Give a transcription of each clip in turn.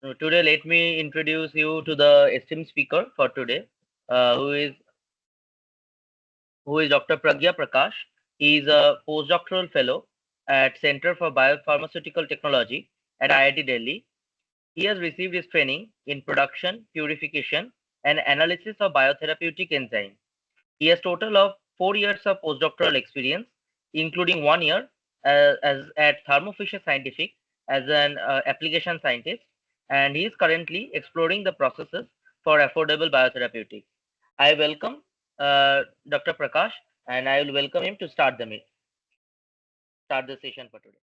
Today, let me introduce you to the esteemed speaker for today, uh, who is who is Dr. Pragya Prakash. He is a postdoctoral fellow at Center for Biopharmaceutical Technology at IIT Delhi. He has received his training in production, purification, and analysis of biotherapeutic enzymes. He has total of 4 years of postdoctoral experience, including 1 year as at Thermo Fisher Scientific as an application scientist, and he is currently exploring the processes for affordable biotherapeutics. I welcome Dr. Prakash, and I will welcome him to start the session for today.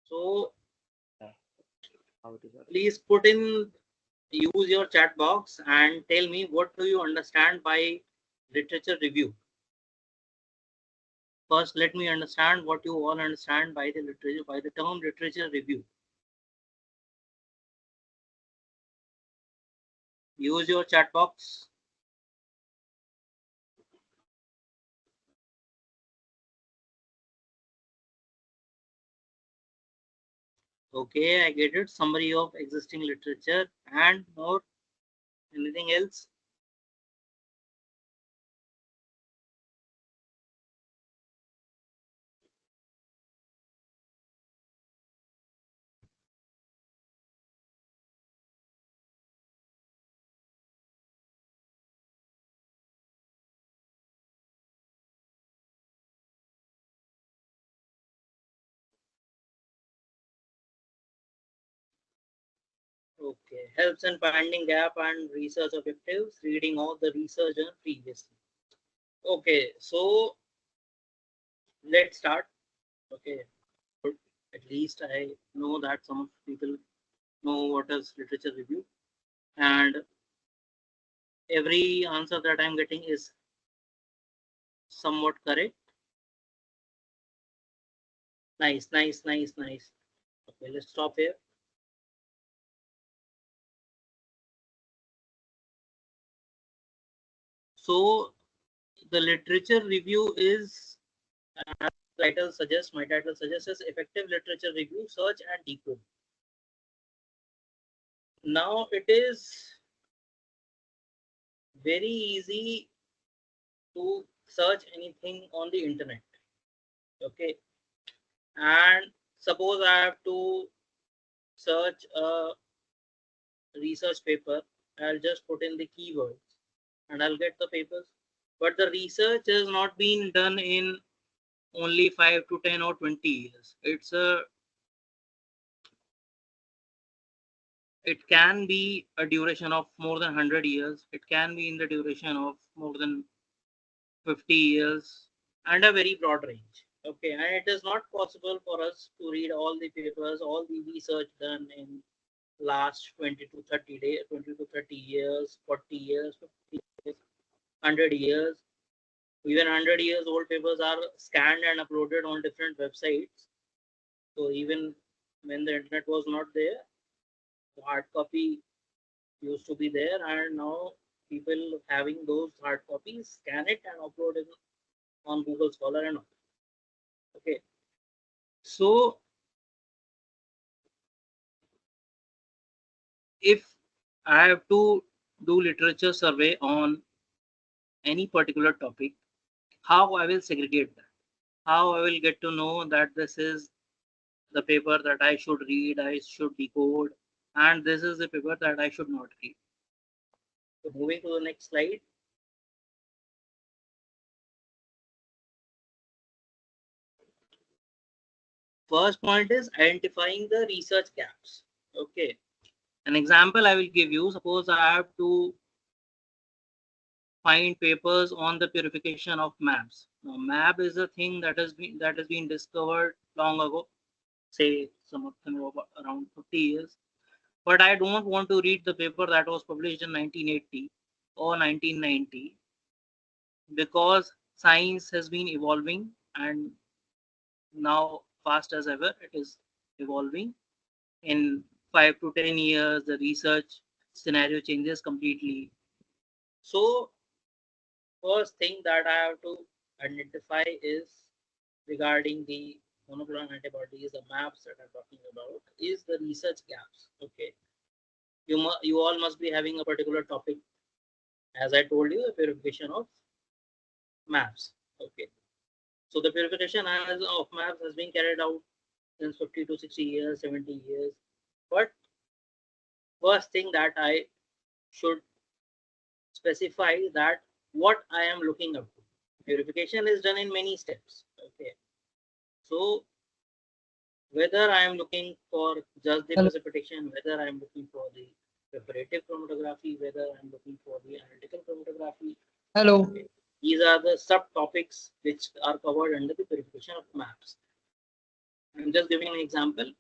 So Yeah, how it is. please use your chat box and tell me what do you understand by literature review. First, let me understand what you all understand by the term literature review. Use your chat box. Okay, I get it. Summary of existing literature and more. Anything else? Okay, helps in finding gap and research objectives. Reading all the research done previously. Okay, so let's start. Okay, good. At least I know that some of people know what is literature review, and every answer that I'm getting is somewhat correct. Nice, nice, nice, nice. Okay, let's stop here. So the literature review is, as my title suggests, is effective literature review, search and decode. Now it is very easy to search anything on the internet. Okay, and suppose I have to search a research paper, I'll just put in the keywords and I'll get the papers. But the research has not been done in only 5 to 10 or 20 years. It can be a duration of more than 100 years. It can be in the duration of more than 50 years and a very broad range. Okay, and it is not possible for us to read all the papers, all the research done in last 20 to 30 days, 20 to 30 years, 40 years, 50 years, 100 years. Even 100 years old papers are scanned and uploaded on different websites. So even when the internet was not there, the hard copy used to be there, and now people having those hard copies scan it and upload it on Google Scholar and all. Okay, so if I have to do literature survey on any particular topic, how I will segregate that? How I will get to know that this is the paper that I should read, I should decode, and this is the paper that I should not read. So moving to the next slide. First point is identifying the research gaps. Okay. An example I will give you. Suppose I have to find papers on the purification of MABs. Now, MAB is a thing that has been discovered long ago, say some of them around 50 years. But I don't want to read the paper that was published in 1980 or 1990 because science has been evolving, and now fast as ever it is evolving. In 5 to 10 years the research scenario changes completely. So first thing that I have to identify is regarding the monoclonal antibodies, the maps that I'm talking about, is the research gaps. Okay, you all must be having a particular topic, as I told you, the purification of maps. Okay, so the purification of maps has been carried out since 50 to 60 years, 70 years. But first thing that I should specify that what I am looking up to. Purification is done in many steps. Okay, so whether I am looking for just the Hello. precipitation, whether I am looking for the preparative chromatography, whether I am looking for the analytical chromatography, Hello. okay, these are the subtopics which are covered under the purification of maps. I'm just giving an example.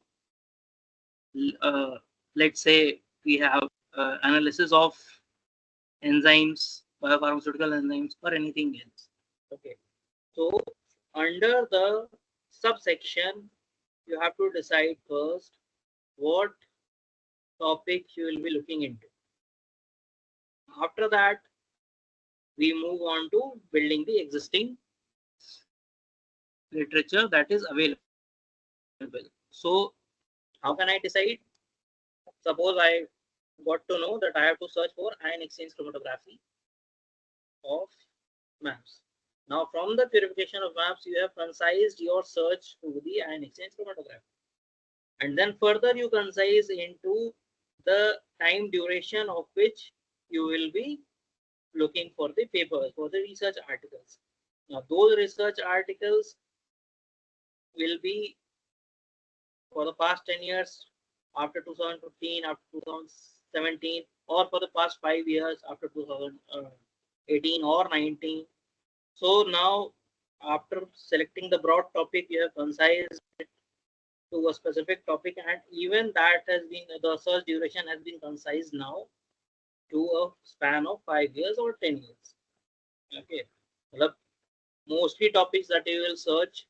Uh, let's say we have analysis of enzymes, biopharmaceutical enzymes, or anything else. Okay, so under the subsection, you have to decide first what topic you will be looking into. After that, we move on to building the existing literature that is available. So, how can I decide? Suppose I got to know that I have to search for ion exchange chromatography of maps. Now, from the purification of maps, you have concised your search to the ion exchange chromatography. And then further, you concise into the time duration of which you will be looking for the papers, for the research articles. Now, those research articles will be for the past 10 years, after 2015, after 2017, or for the past 5 years, after 2018 or 19. So now, after selecting the broad topic, you have concised it to a specific topic, and even that has been, the search duration has been concised now to a span of 5 years or 10 years. Okay. The mostly topics that you will search,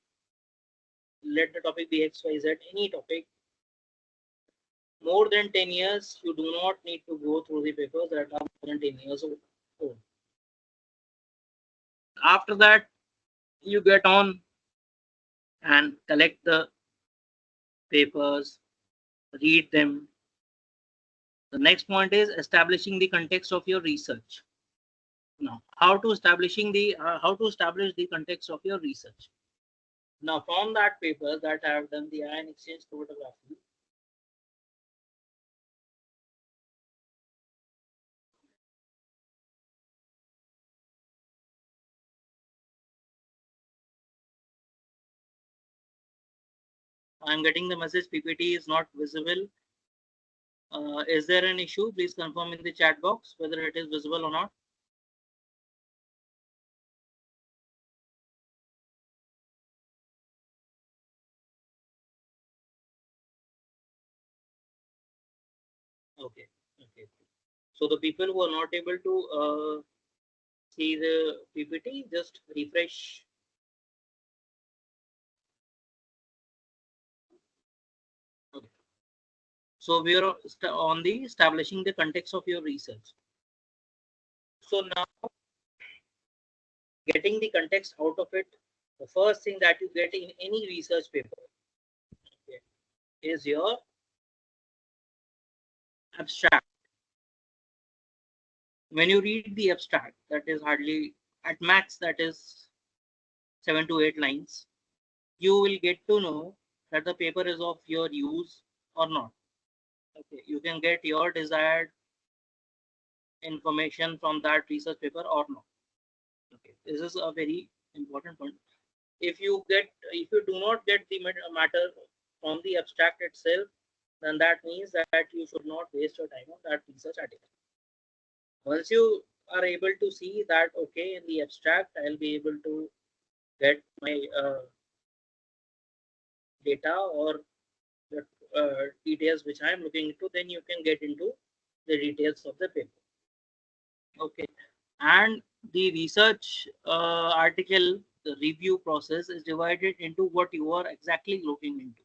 let the topic be XYZ, any topic, more than 10 years, you do not need to go through the papers that are more than 10 years old. After that, you get on and collect the papers, read them. The next point is establishing the context of your research. Now, how to establish the context of your research. Now, from that paper that I have done the ion exchange chromatography, I'm getting the message PPT is not visible. Is there an issue? Please confirm in the chat box whether it is visible or not. Okay. Okay. So the people who are not able to see the PPT, just refresh. Okay. So we are on the establishing the context of your research. So now, getting the context out of it, the first thing that you get in any research paper, okay, is your abstract. When you read the abstract, that is hardly at max, that is 7 to 8 lines, you will get to know that the paper is of your use or not. Okay, you can get your desired information from that research paper or not. Okay, this is a very important point. If you do not get the matter from the abstract itself, then that means that you should not waste your time on that research article. Once you are able to see that, okay, in the abstract, I'll be able to get my data or the details which I am looking into, then you can get into the details of the paper. Okay, and the research article, the review process is divided into what you are exactly looking into.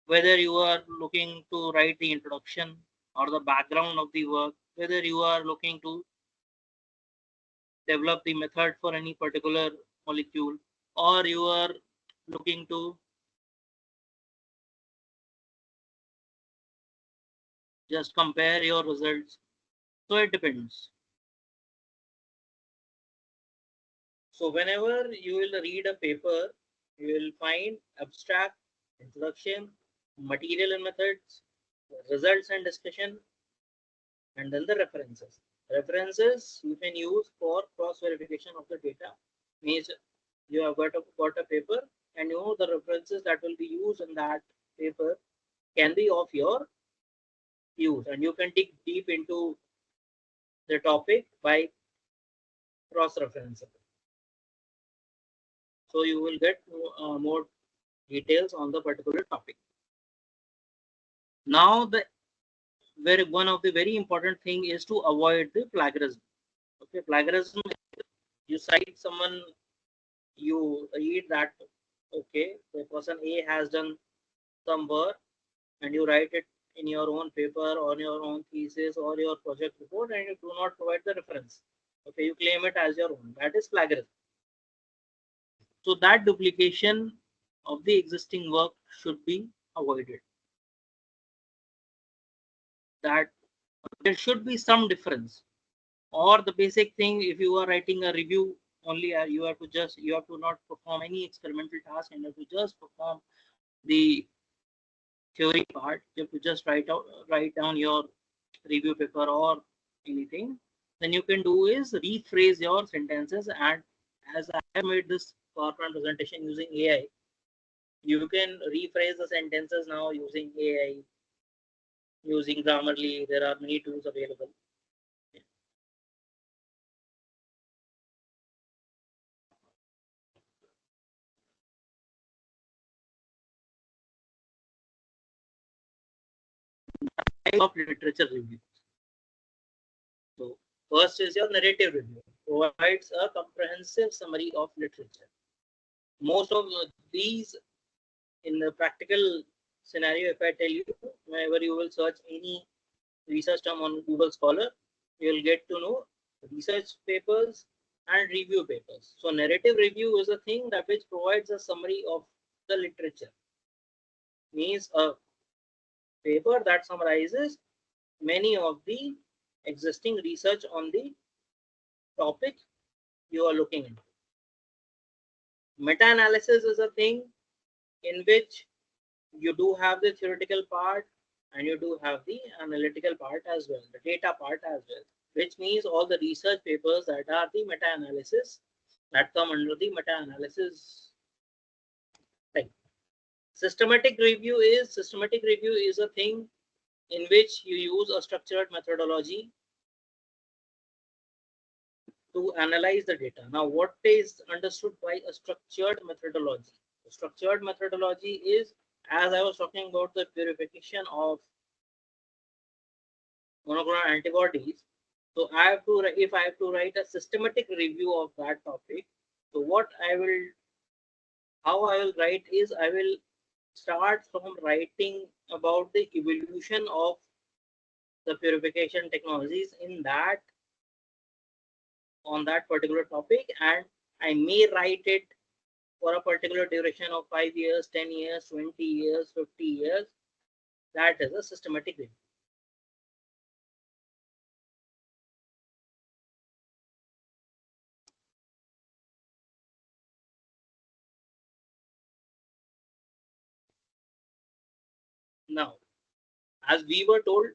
Whether you are looking to write the introduction or the background of the work, whether you are looking to develop the method for any particular molecule, or you are looking to just compare your results. So it depends. So whenever you will read a paper, you will find abstract, introduction, material and methods, results and discussion, and then the references. References you can use for cross verification of the data. Means you have got a paper, and you know the references that will be used in that paper can be of your use, and you can dig deep into the topic by cross referencing. So you will get more details on the particular topic. Now the one of the very important thing is to avoid the plagiarism. Okay, plagiarism, you cite someone, you read that okay, the person A has done some work, and you write it in your own paper or your own thesis or your project report, and you do not provide the reference. Okay, you claim it as your own. That is plagiarism. So that duplication of the existing work should be avoided. That there should be some difference, or the basic thing, if you are writing a review only, you have to not perform any experimental task, and you have to just perform the theory part. You have to just write down your review paper or anything. Then you can do is rephrase your sentences, and as I have made this PowerPoint presentation using AI, you can rephrase the sentences now using AI, using Grammarly. There are many tools available. Type of literature review. So first is your narrative review. Provides a comprehensive summary of literature. Most of these, in the practical scenario, if I tell you, whenever you will search any research term on Google Scholar, you will get to know research papers and review papers. So narrative review is a thing that which provides a summary of the literature. Means a paper that summarizes many of the existing research on the topic you are looking into. Meta-analysis is a thing in which you do have the theoretical part and you do have the analytical part as well, the data part as well, which means all the research papers that are the meta-analysis that come under the meta-analysis type. Systematic review is a thing in which you use a structured methodology to analyze the data. Now, what is understood by a structured methodology? The structured methodology is, as I was talking about the purification of monoclonal antibodies. So if I have to write a systematic review of that topic, so how I will write is, I will start from writing about the evolution of the purification technologies on that particular topic, and I may write it for a particular duration of 5 years, 10 years, 20 years, 50 years. That is a systematic review. Now, as we were told,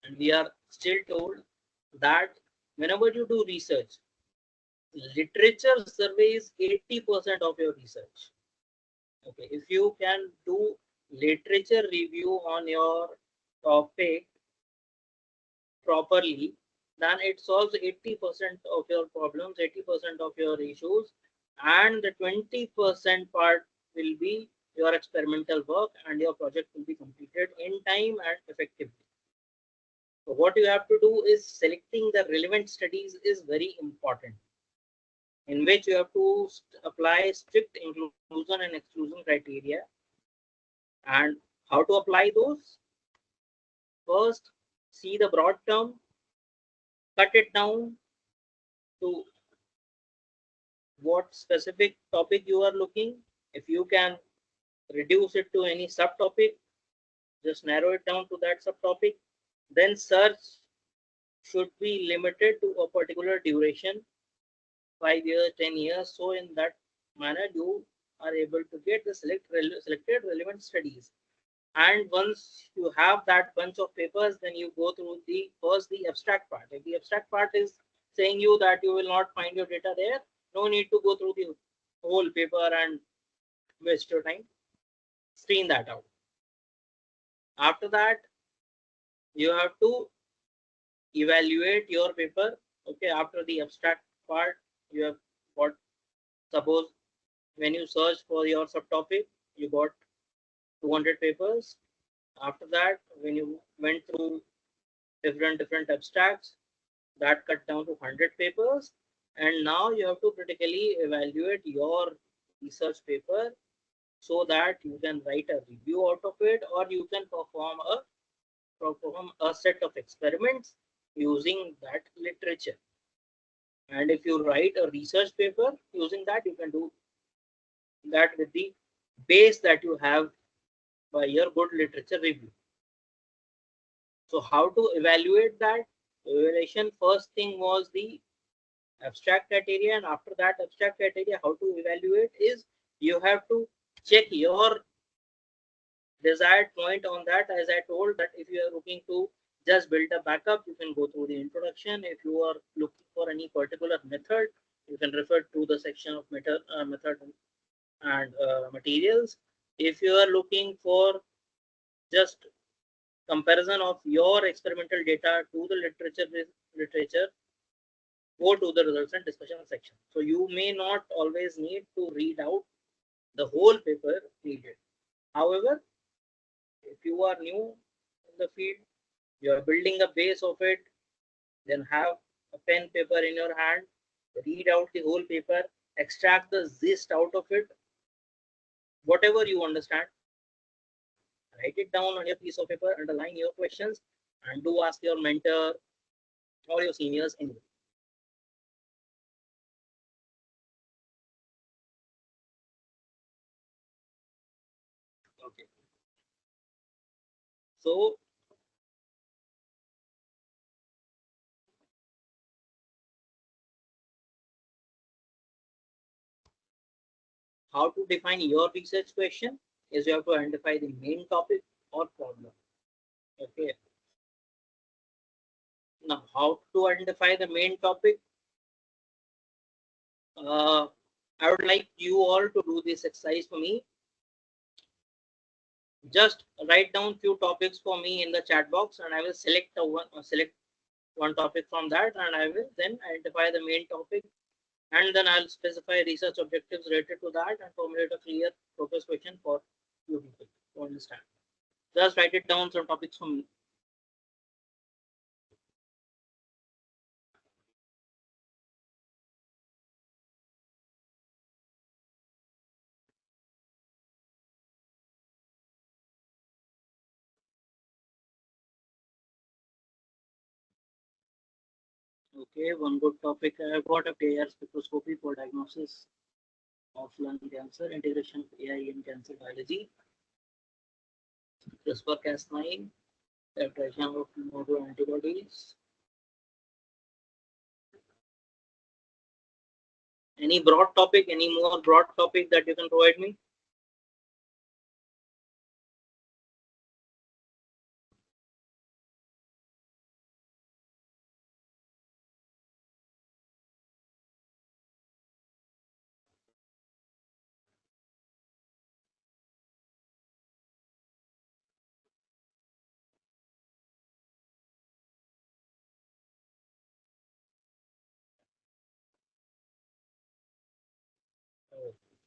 and we are still told, that whenever you do research, literature surveys 80% of your research. Okay, if you can do literature review on your topic properly, then it solves 80% of your problems, 80% of your issues, and the 20% part will be your experimental work, and your project will be completed in time and effectively. So what you have to do is selecting the relevant studies is very important, in which you have to apply strict inclusion and exclusion criteria. And how to apply those? First, see the broad term, cut it down to what specific topic you are looking. If you can reduce it to any subtopic, just narrow it down to that subtopic. then search should be limited to a particular duration, 5 years, 10 years. So in that manner, you are able to get the selected relevant studies. And once you have that bunch of papers, then you go through the first the abstract part. If the abstract part is saying you that you will not find your data there, no need to go through the whole paper and waste your time. Screen that out. After that, you have to evaluate your paper. Okay, after the abstract part, you have got, suppose when you search for your subtopic, you got 200 papers. After that, when you went through different abstracts, that cut down to 100 papers. And now you have to critically evaluate your research paper so that you can write a review out of it, or you can perform a set of experiments using that literature. And if you write a research paper using that, you can do that with the base that you have by your good literature review. So how to evaluate that? Evaluation, first thing was the abstract criteria, and after that abstract criteria, how to evaluate is you have to check your desired point on that. As I told, that if you are looking to just build a backup, you can go through the introduction. If you are looking for any particular method, you can refer to the section of method and materials. If you are looking for just comparison of your experimental data to the literature, go to the results and discussion section. So you may not always need to read out the whole paper needed. However, if you are new in the field, you are building a base of it, then have a pen paper in your hand, read out the whole paper, extract the gist out of it, whatever you understand, write it down on your piece of paper, underline your questions, and do ask your mentor or your seniors anyway. Okay. So how to define your research question is you have to identify the main topic or problem. Okay. Now, how to identify the main topic? I would like you all to do this exercise for me. Just write down few topics for me in the chat box, and I will select one topic from that, and I will then identify the main topic, and then I'll specify research objectives related to that and formulate a clear focus question for you people to understand. Just write it down some topics for me. Okay, one good topic I've got: a AR spectroscopy for diagnosis of lung cancer, integration of AI in cancer biology, CRISPR-Cas9, characterization of novel antibodies. Any broad topic, any more broad topic that you can provide me?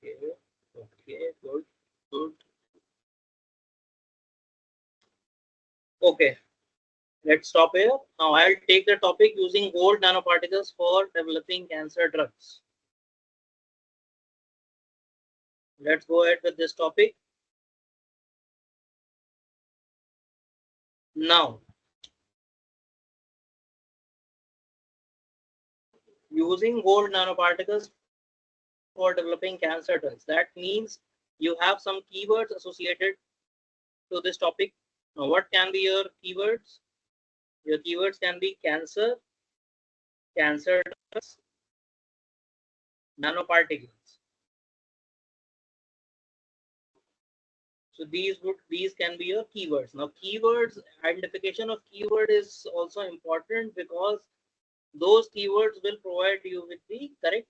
Okay, okay, good, good. Okay, let's stop here. Now I'll take the topic using gold nanoparticles for developing cancer drugs. Let's go ahead with this topic. Now, using gold nanoparticles for developing cancer drugs. That means you have some keywords associated to this topic. Now, what can be your keywords? Your keywords can be cancer, cancer drugs, nanoparticles. So these can be your keywords. Now keywords, identification of keyword is also important because those keywords will provide you with the correct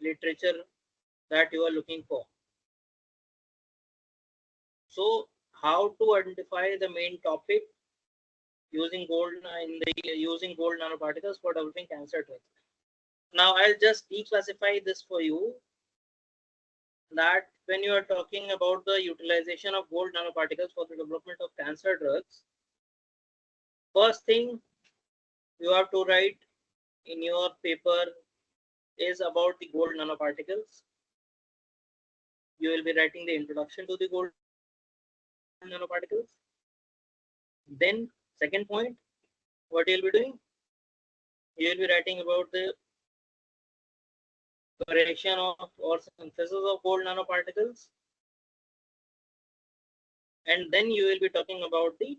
literature that you are looking for. So how to identify the main topic using gold nanoparticles for developing cancer drugs. Now I'll just declassify this for you, that when you are talking about the utilization of gold nanoparticles for the development of cancer drugs, first thing you have to write in your paper is about the gold nanoparticles. You will be writing the introduction to the gold nanoparticles. Then second point, what you'll be doing, you will be writing about the preparation of or synthesis of gold nanoparticles, and then you will be talking about the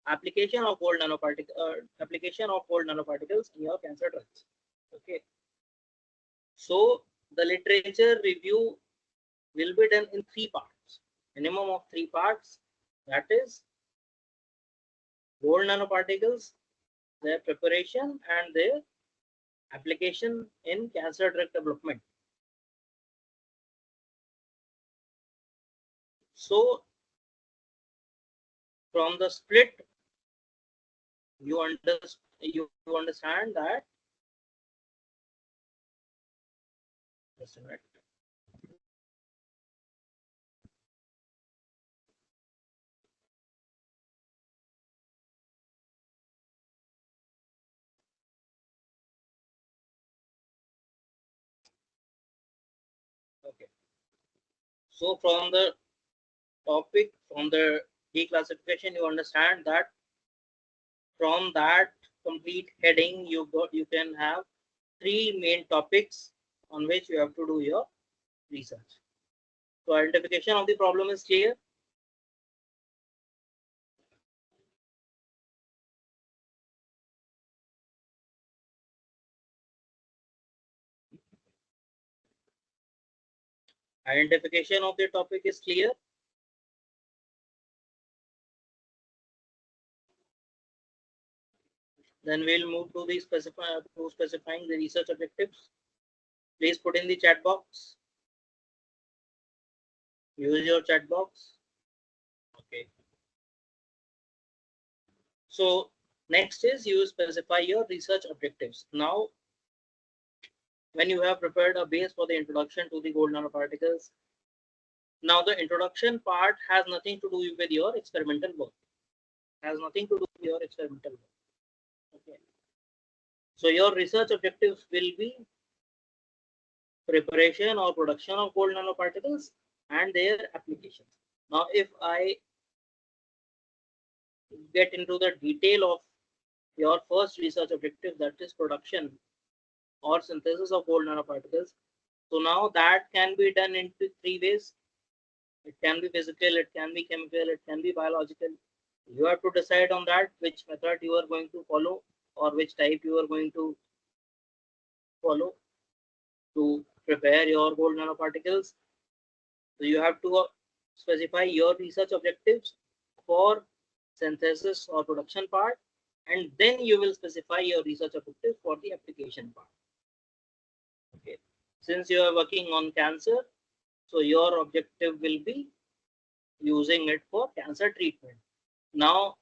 application of gold nanoparticles in your cancer drugs. Okay, so the literature review will be done in 3 parts, minimum of 3 parts. That is gold nanoparticles, their preparation and their application in cancer drug development. So from the split, you understand that. Just a minute. Okay. So from the topic, from the declassification, you understand that from that complete heading, you can have 3 main topics on which you have to do your research. So identification of the problem is clear. Identification of the topic is clear. Then we'll move to the specifying the research objectives. Please put in the chat box. Use your chat box. Okay. So next is you specify your research objectives. Now, when you have prepared a base for the introduction to the gold nanoparticles, now the introduction part has nothing to do with your experimental work. Has nothing to do with your experimental work. Okay. So your research objectives will be preparation or production of gold nanoparticles and their applications. Now, if I get into the detail of your first research objective, that is production or synthesis of gold nanoparticles. So now that can be done into 3 ways. It can be physical, it can be chemical, it can be biological. You have to decide on that which method you are going to follow or which type you are going to follow to prepare your gold nanoparticles. So you have to specify your research objectives for synthesis or production part, and then you will specify your research objective for the application part. Okay. Since you are working on cancer, so your objective will be using it for cancer treatment. Now,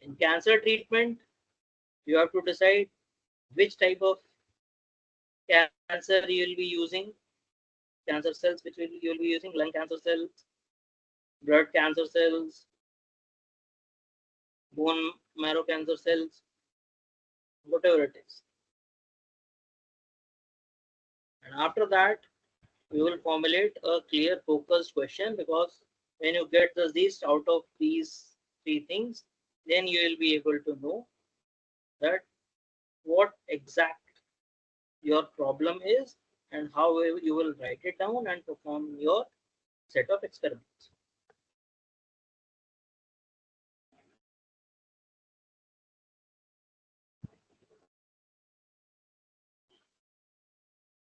in cancer treatment, you have to decide which type of cancer you will be using, cancer cells which you will be using, lung cancer cells, blood cancer cells, bone marrow cancer cells, whatever it is. And after that, we will formulate a clear focused question, because when you get the least out of these 3 things, then you will be able to know that what exact your problem is and how you will write it down and perform your set of experiments.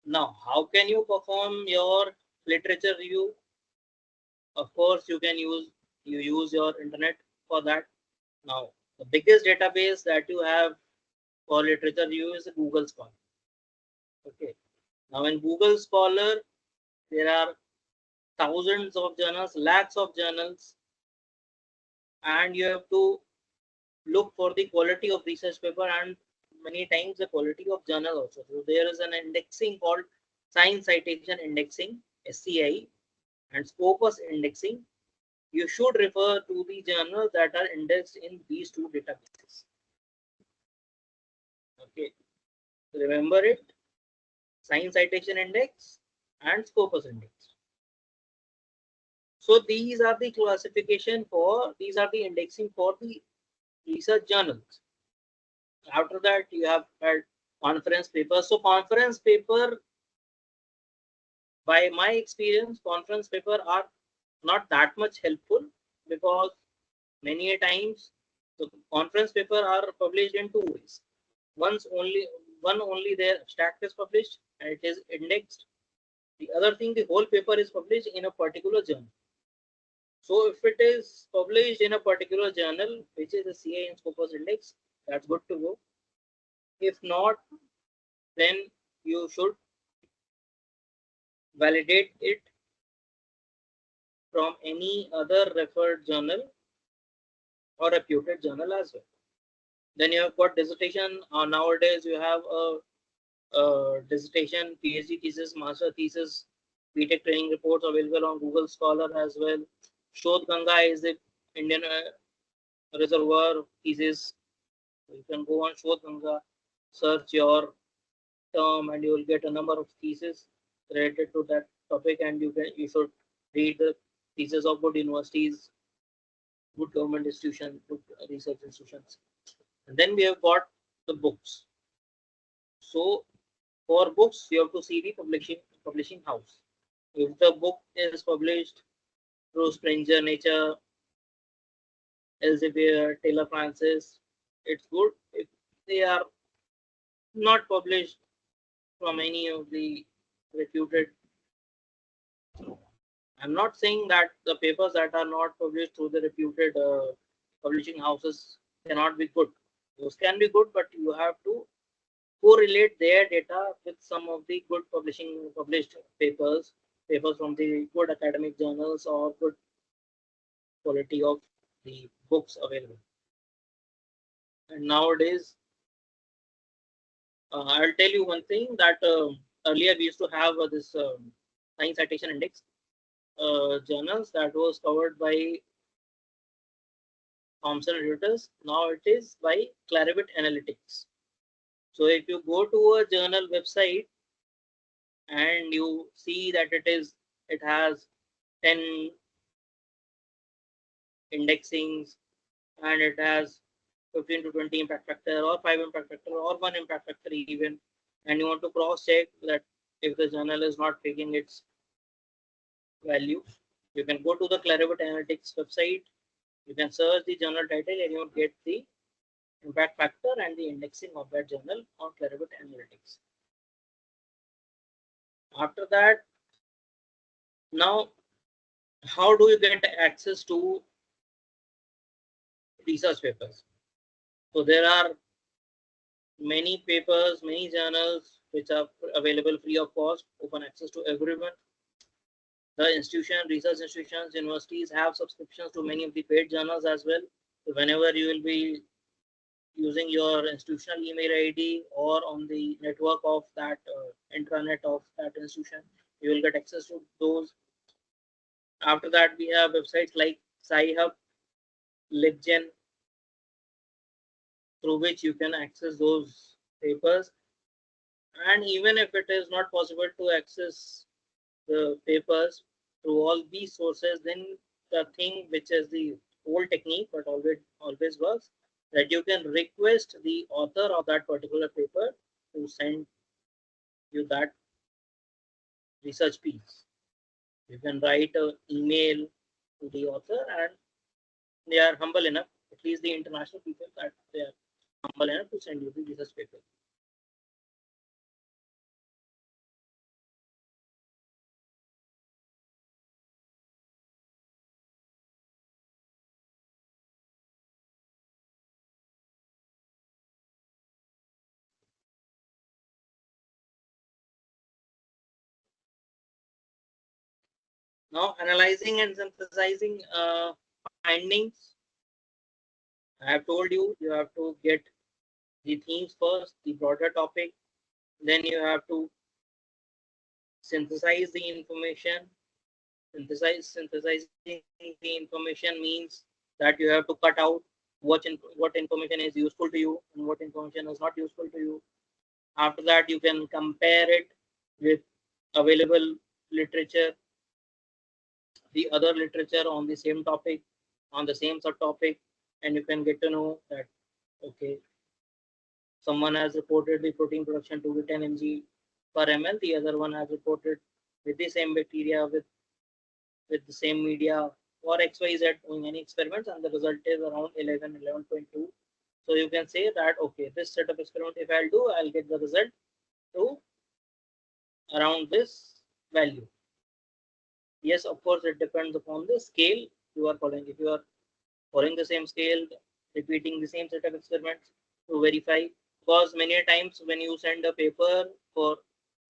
Now, how can you perform your literature review? Of course, you use your internet for that. Now, the biggest database that you have for literature review is Google Scholar. Okay. Now, in Google Scholar, there are thousands of journals, lakhs of journals, and you have to look for the quality of research paper and many times the quality of journal also. So there is an indexing called Science Citation Indexing, SCI, and Scopus Indexing. You should refer to the journals that are indexed in these two databases. Okay, remember it: Science Citation Index and Scopus Index. So these are the these are the indexing for the research journals. After that, you have had conference papers. So conference paper, by my experience, conference paper are not that much helpful because many a times the conference paper are published in two ways. Once only One only their abstract is published and it is indexed. The other thing, the whole paper is published in a particular journal. So if it is published in a particular journal, which is the CI and Scopus Index, that's good to go. If not, then you should validate it from any other referred journal or reputed journal as well. Then you have got dissertation. Nowadays, you have a dissertation, PhD thesis, master thesis, BTech training reports available on Google Scholar as well. Shodh Ganga is the Indian reservoir thesis. You can go on Shodh Ganga, search your term, and you will get a number of theses related to that topic, and you should read the thesis of good universities, good government institutions, good research institutions. And then we have got the books. So for books, you have to see the publishing house. If the book is published through Springer Nature, Elsevier, Taylor Francis, it's good. If they are not published from any of the reputed, I'm not saying that the papers that are not published through the reputed publishing houses cannot be good. Those can be good, but you have to correlate their data with some of the good published papers from the good academic journals or good quality of the books available. And nowadays, I'll tell you one thing that earlier we used to have this Science Citation Index journals that was covered by Thomson Reuters. Now it is by Clarivate Analytics. So if you go to a journal website and you see that it has 10 indexings and it has 15 to 20 impact factor or 5 impact factor or 1 impact factor even, and you want to cross check that if the journal is not taking its value, you can go to the Clarivate Analytics website, you can search the journal title and you will get the impact factor and the indexing of that journal on Clarivate Analytics. After that, now how do you get access to research papers? So there are many papers, many journals which are available free of cost, open access to everyone. The research institutions, universities have subscriptions to many of the paid journals as well. So whenever you will be using your institutional email ID or on the network of that intranet of that institution, you will get access to those. After that, we have websites like SciHub, LibGen, through which you can access those papers. And even if it is not possible to access the papers through all these sources, then the thing which is the old technique but always works, that you can request the author of that particular paper to send you that research piece. You can write an email to the author and they are humble enough, at least the international people, that they are humble enough to send you the research paper. Now, analyzing and synthesizing findings. I have told you, you have to get the themes first, the broader topic. Then you have to synthesize the information. Synthesizing the information means that you have to cut out what information is useful to you and what information is not useful to you. After that, you can compare it with available literature, the other literature on the same topic, on the same subtopic, and you can get to know that, okay, someone has reported the protein production to be 10 mg per ml, the other one has reported with the same bacteria, with the same media or XYZ doing any experiments, and the result is around 11.2. So you can say that, okay, this set of experiment, if I'll do, I'll get the result to around this value. Yes, of course, it depends upon the scale you are following. If you are following the same scale, repeating the same set of experiments to verify, because many times when you send a paper for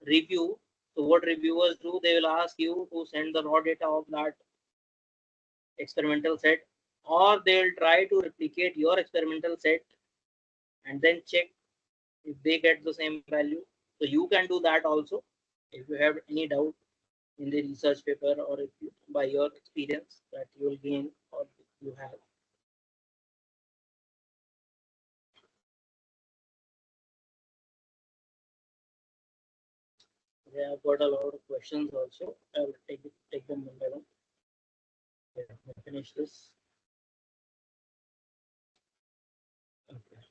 review, so what reviewers do, they will ask you to send the raw data of that experimental set, or they'll try to replicate your experimental set and then check if they get the same value. So you can do that also if you have any doubt in the research paper, or if you, by your experience that you will gain or you have. Yeah, I've got a lot of questions also. I will take them one by one. Yeah, we'll finish this. Okay.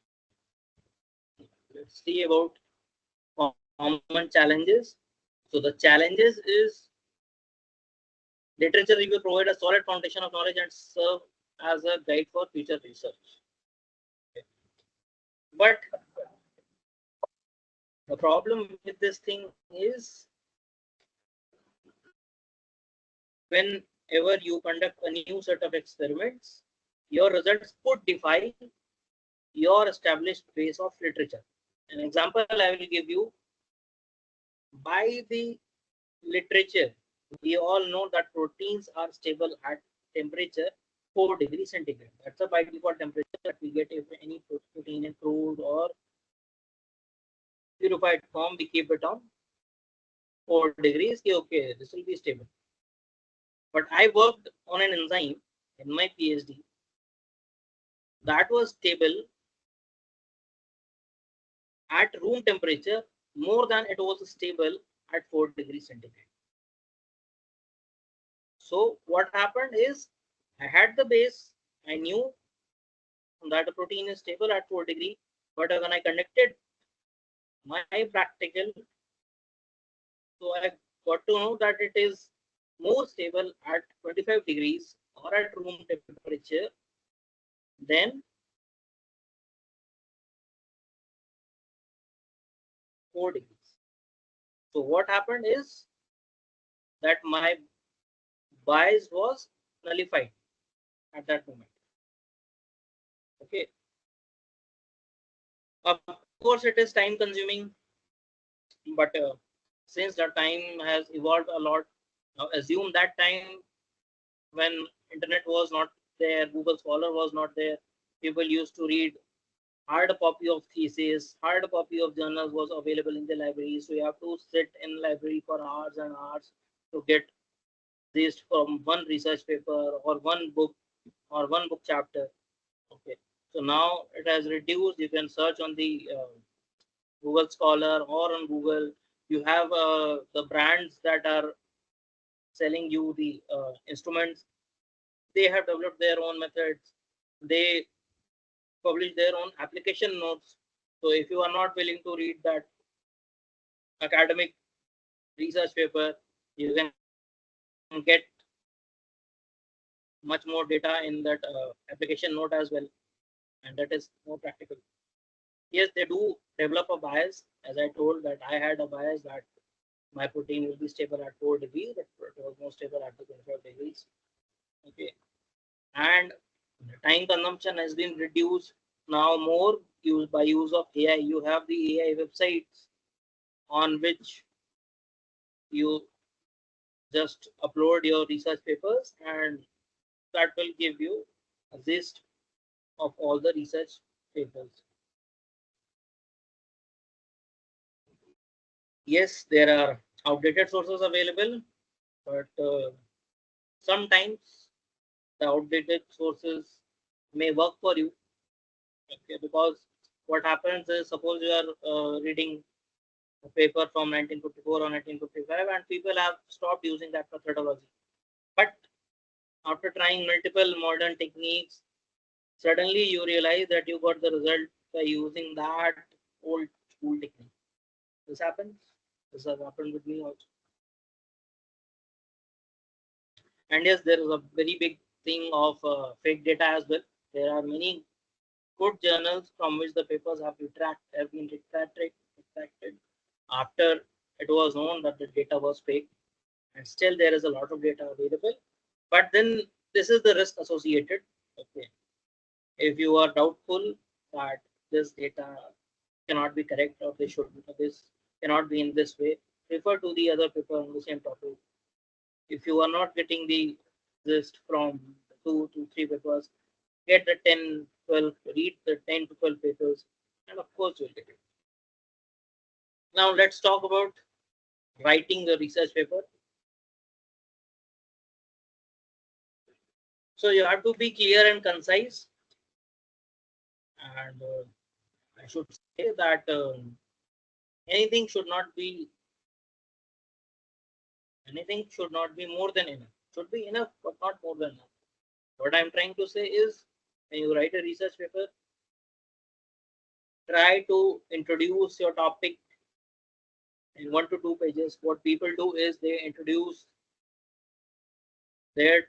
Let's see about common challenges. So the challenges is literature review provide a solid foundation of knowledge and serve as a guide for future research. Okay. But the problem with this thing is whenever you conduct a new set of experiments, your results could defy your established base of literature. An example I will give you, by the literature, we all know that proteins are stable at temperature 4 degrees centigrade. That's a by default temperature that we get if any protein in crude or purified form, we keep it on 4 degrees. Okay, this will be stable. But I worked on an enzyme in my PhD that was stable at room temperature more than it was stable at 4 degrees centigrade. So what happened is, I had the base, I knew that the protein is stable at 4 degree, but when I conducted my practical, so I got to know that it is more stable at 25 degrees or at room temperature than 4 degrees. So what happened is that my bias was nullified at that moment. Okay. Of course, it is time consuming, but since the time has evolved a lot, now assume that time when internet was not there, Google Scholar was not there, people used to read hard copy of thesis, hard copy of journals was available in the library. So you have to sit in library for hours and hours to get this from one research paper or one book or one book chapter. Okay. So now it has reduced. You can search on the Google Scholar or on Google. You have the brands that are selling you the instruments. They have developed their own methods. They publish their own application notes. So if you are not willing to read that academic research paper, you can get much more data in that application note as well, and that is more practical. Yes, they do develop a bias. As I told that I had a bias that my protein will be stable at 4 degrees, it was more stable at the 25 degrees. Okay, and the time consumption has been reduced now more used by use of AI. You have the AI websites on which you just upload your research papers, and that will give you a list of all the research papers. Yes, there are outdated sources available, but sometimes the outdated sources may work for you. Okay, because what happens is, suppose you are reading a paper from 1954 or 1955, and people have stopped using that methodology. But after trying multiple modern techniques, suddenly you realize that you got the result by using that old school technique. This happens. This has happened with me also. And yes, there is a very big thing of fake data as well. There are many good journals from which the papers have been retracted after it was known that the data was fake, and still there is a lot of data available. But then this is the risk associated. Okay, if you are doubtful that this data cannot be correct, or this cannot be in this way, refer to the other paper on the same topic. If you are not getting the list from 2 to 3 papers, get the 10, 12, read the 10 to 12 papers, and of course you'll get it. Now let's talk about writing the research paper. So you have to be clear and concise, and I should say that anything should not be more than enough. Should be enough, but not more than enough. What I'm trying to say is, when you write a research paper, try to introduce your topic in 1 to 2 pages. What people do is they introduce they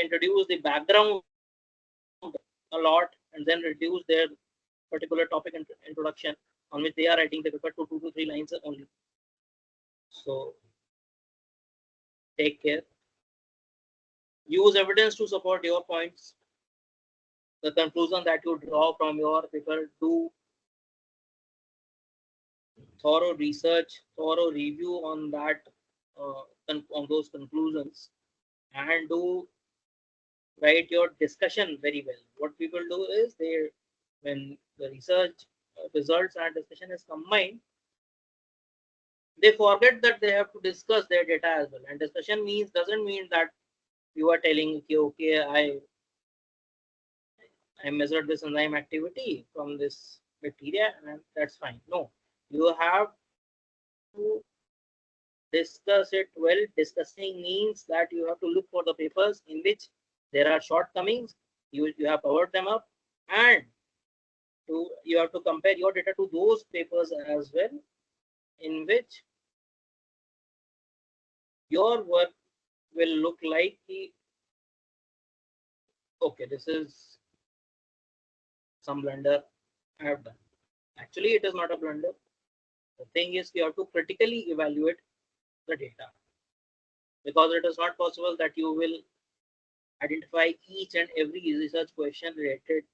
introduce the background a lot, and then reduce their particular topic introduction on which they are writing the paper to 2 to 3 lines only. So take care. Use evidence to support your points. The conclusion that you draw from your paper, do thorough research, thorough review on that, on those conclusions, and do write your discussion very well. What people do is, when the research results and discussion is combined, they forget that they have to discuss their data as well. And discussion doesn't mean that you are telling, okay, I measured this enzyme activity from this bacteria, and that's fine. No, you have to discuss it well. Discussing means that you have to look for the papers in which there are shortcomings. You have covered them up, and you have to compare your data to those papers as well, in which your work will look like okay, this is some blunder I have done. Actually, it is not a blunder. The thing is, you have to critically evaluate the data, because it is not possible that you will identify each and every research question related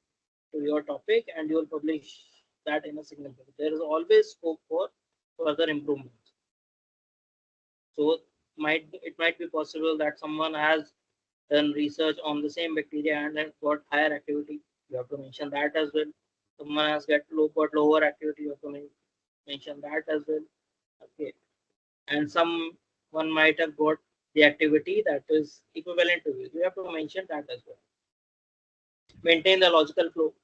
to your topic and you will publish that in a single paper. There is always scope for further improvement. So it might be possible that someone has done research on the same bacteria and has got higher activity. You have to mention that as well. Someone has got lower activity. You have to mention that as well. Okay, and someone might have got the activity that is equivalent to it. You have to mention that as well. Maintain the logical flow.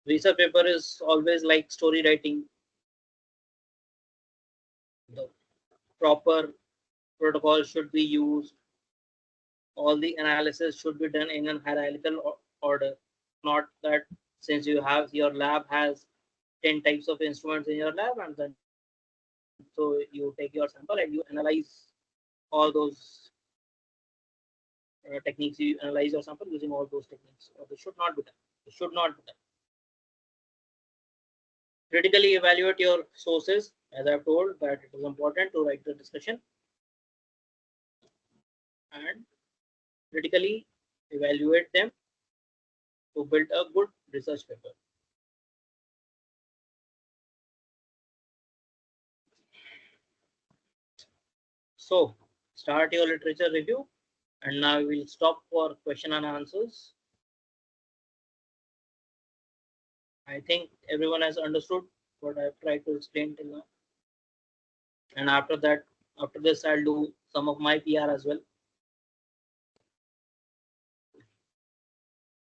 Research paper is always like story writing. The proper protocol should be used. All the analysis should be done in a hierarchical order. Not that since your lab has 10 types of instruments in your lab, and then so you take your sample and you analyze all those techniques. You analyze your sample using all those techniques. This should not be done. It should not be done. Critically evaluate your sources. As I've told, that it is important to write the discussion and critically evaluate them to build a good research paper. So start your literature review, and now we'll stop for question and answers. I think everyone has understood what I've tried to explain till now. And after that, after this, I'll do some of my PR as well.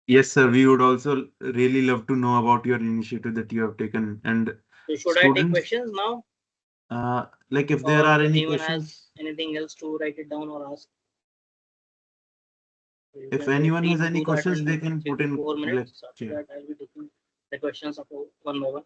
Yes, sir. We would also really love to know about your initiative that you have taken. And So should I take students, questions now, like if there or are any anyone has questions, anything else to write it down or ask? So you if can feel anyone free has to any do that questions, in they can three put to in 4 minutes. After lecture. that, I'll be taking the questions up one by one.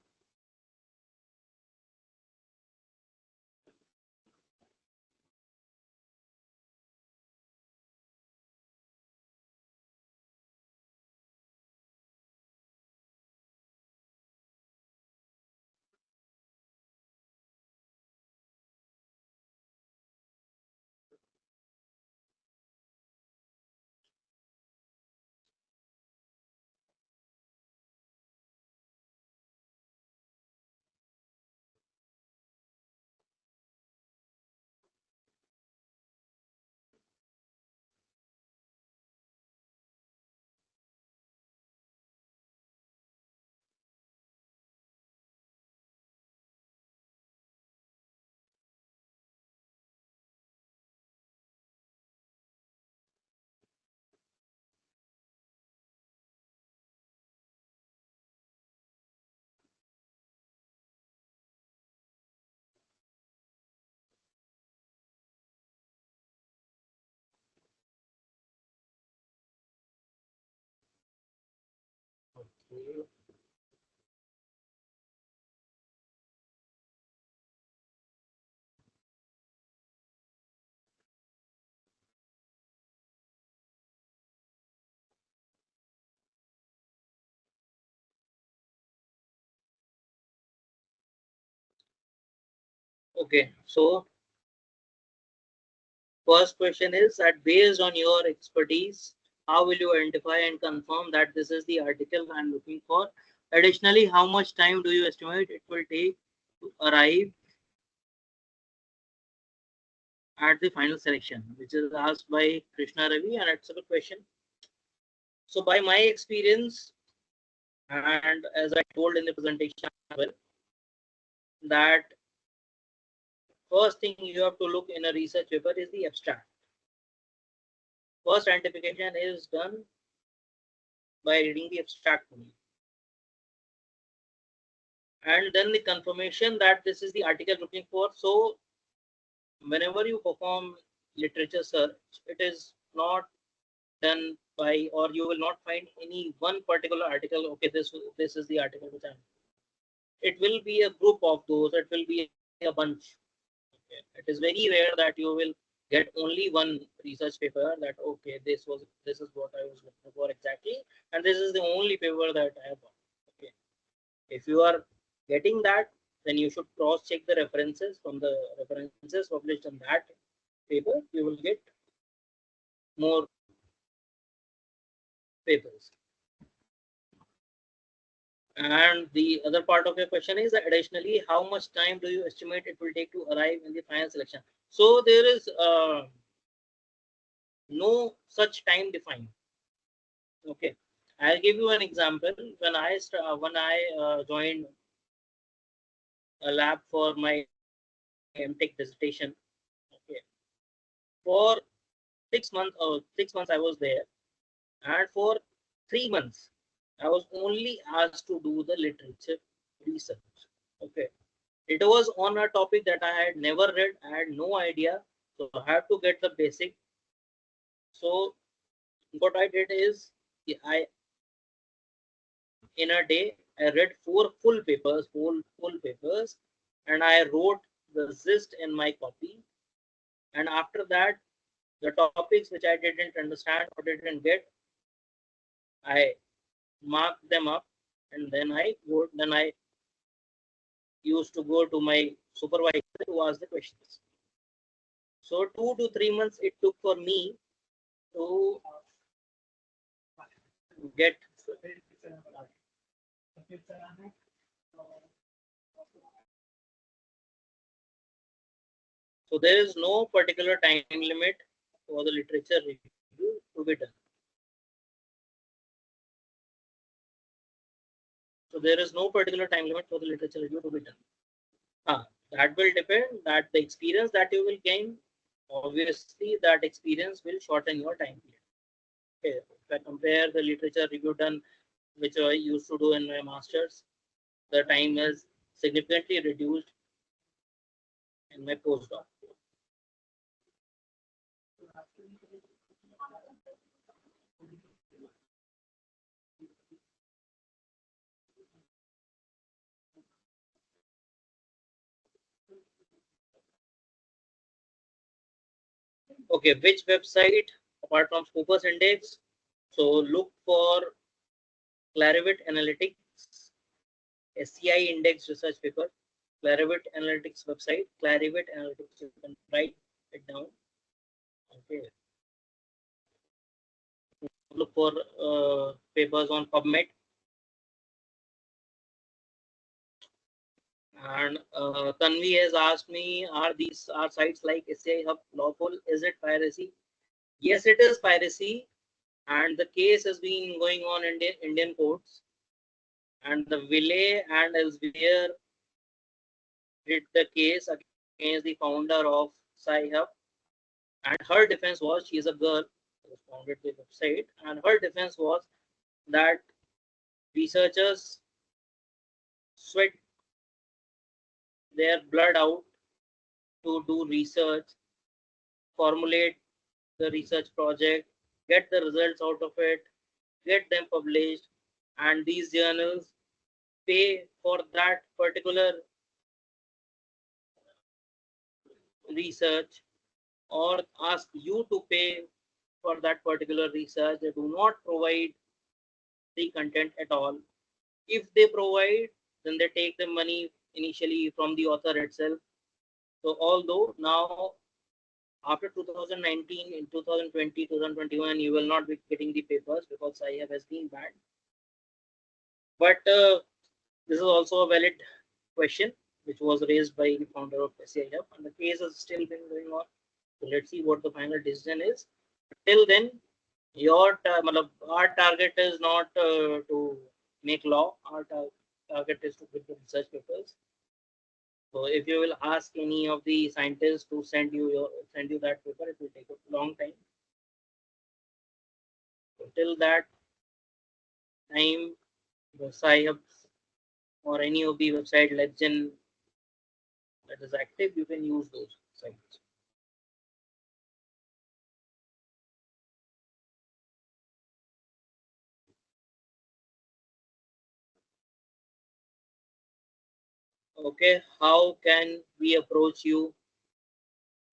Okay. Okay. So first question is that based on your expertise, how will you identify and confirm that this is the article I'm looking for? Additionally, how much time do you estimate it will take to arrive at the final selection, which is asked by Krishna Ravi, and it's a good question. So, by my experience, and as I told in the presentation as well, that first thing you have to look in a research paper is the abstract. First identification is done by reading the abstract only. And then the confirmation that this is the article looking for. So whenever you perform literature search, it is not done by, or you will not find any one particular article. Okay, this is the article which I'm. It will be a group of those. It will be a bunch. Okay. It is very rare that you will get only one research paper that okay, this is what I was looking for exactly, and this is the only paper that I have got. Okay. If you are getting that, then you should cross check the references. From the references published in that paper, you will get more papers. And the other part of your question is that additionally, how much time do you estimate it will take to arrive in the final selection? So there is no such time defined. Okay, I'll give you an example. When I joined a lab for my MTech dissertation, okay, for 6 months or 6 months I was there, and for 3 months I was only asked to do the literature research. Okay, it was on a topic that I had never read. I had no idea, so I had to get the basic. So what I did is, I in a day I read four full papers, and I wrote the gist in my copy. And after that, the topics which I didn't understand or didn't get, I marked them up, and then I used to go to my supervisor to ask the questions. So 2 to 3 months it took for me to get So there is no particular time limit for the literature review to be done. So there is no particular time limit for the literature review to be done. That will depend that the experience that you will gain, obviously that experience will shorten your time period. Okay. If I compare the literature review done, which I used to do in my masters, the time is significantly reduced in my postdoc. Okay, which website apart from Scopus Index? So look for Clarivate Analytics, SCI Index research paper, Clarivate Analytics website, Clarivate Analytics. You can write it down. Okay. Look for papers on PubMed. And Tanvi has asked me, are sites like SCI Hub lawful? Is it piracy? Yes, it is piracy, and the case has been going on in Indian courts. And the Ville and Elsewhere did the case against the founder of SCI Hub, and her defense was she is a girl who founded the website, and her defense was that researchers sweat their blood out to do research, formulate the research project, get the results out of it, get them published, and these journals pay for that particular research or ask you to pay for that particular research. They do not provide the content at all. If they provide, then they take the money initially from the author itself. So although now after 2019, in 2020, 2021, you will not be getting the papers because IF has been banned. But this is also a valid question which was raised by the founder of SCIF, and the case has still been going on. So let's see what the final decision is. Till then, our target is not to make law. Our target is to give the research papers. So if you will ask any of the scientists to send you that paper, it will take a long time. So till that time, the SciHubs or any of the website legend that is active, you can use those sites. Okay, how can we approach you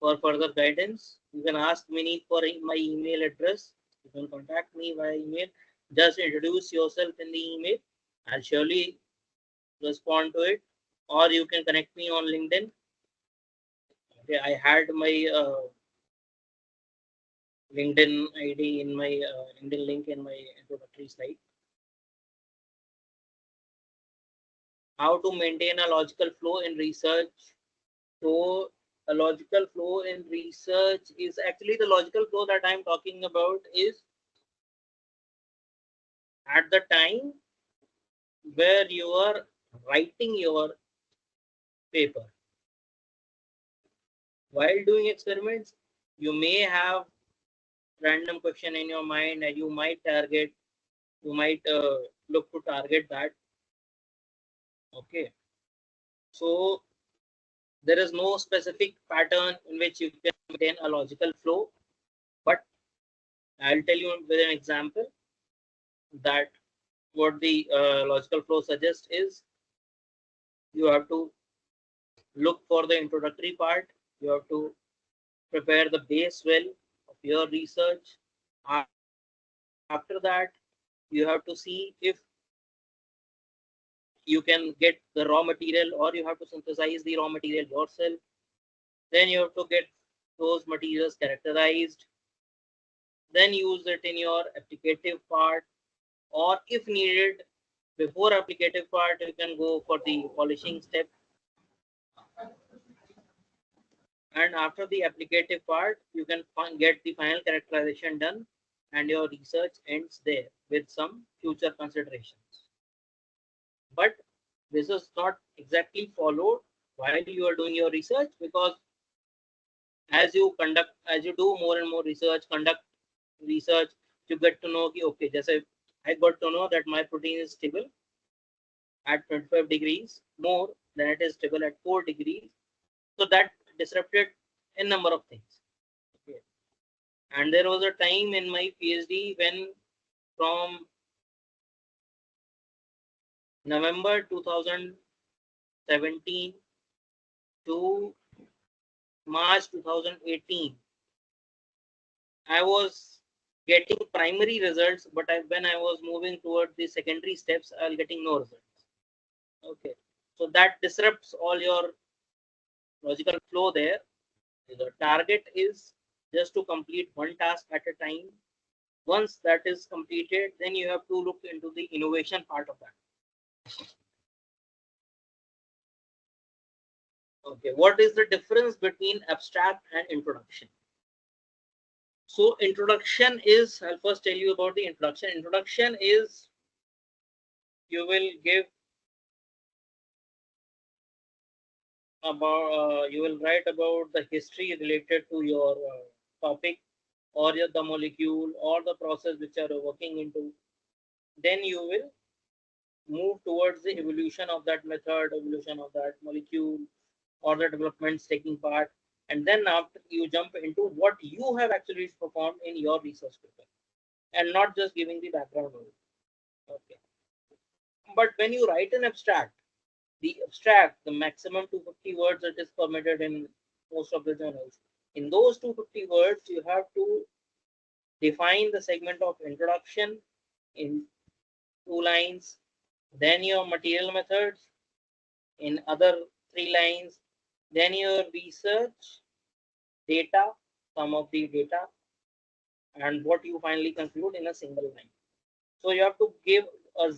for further guidance? You can ask me for my email address. You can contact me via email. Just introduce yourself in the email. I'll surely respond to it. Or you can connect me on LinkedIn. Okay, I had my LinkedIn ID in my LinkedIn link in my introductory slide. How to maintain a logical flow in research. So a logical flow in research is actually the logical flow that I'm talking about is at the time where you are writing your paper. While doing experiments, you may have random question in your mind and you might look to target that. Okay. So there is no specific pattern in which you can maintain a logical flow, but I'll tell you with an example that what the logical flow suggests is you have to look for the introductory part, you have to prepare the base well of your research. After that, you have to see if you can get the raw material or you have to synthesize the raw material yourself. Then you have to get those materials characterized, then use it in your applicative part, or if needed before applicative part you can go for the polishing step, and after the applicative part, you can get the final characterization done, and your research ends there with some future considerations. But this is not exactly followed while you are doing your research, because as you do more and more research, conduct research, you get to know, okay, just I got to know that my protein is stable at 25 degrees more than it is stable at 4 degrees. So that disrupted a number of things. Okay. And there was a time in my PhD when from November 2017 to March 2018, I was getting primary results, but when I was moving towards the secondary steps, I was getting no results. Okay. So that disrupts all your logical flow there. The target is just to complete one task at a time. Once that is completed, then you have to look into the innovation part of that. Okay, what is the difference between abstract and introduction? So introduction is, I'll first tell you about the introduction. Introduction is, you will give about, you will write about the history related to your topic, or the molecule or the process which you are working into. Then you will move towards the evolution of that method, evolution of that molecule, or the developments taking part. And then after, you jump into what you have actually performed in your research paper, and not just giving the background knowledge. Okay. But when you write an abstract, the maximum 250 words that is permitted in most of the journals. In those 250 words, you have to define the segment of introduction in 2 lines, then your material methods in other 3 lines, then your research data, some of the data, and what you finally conclude in a single line. So you have to give a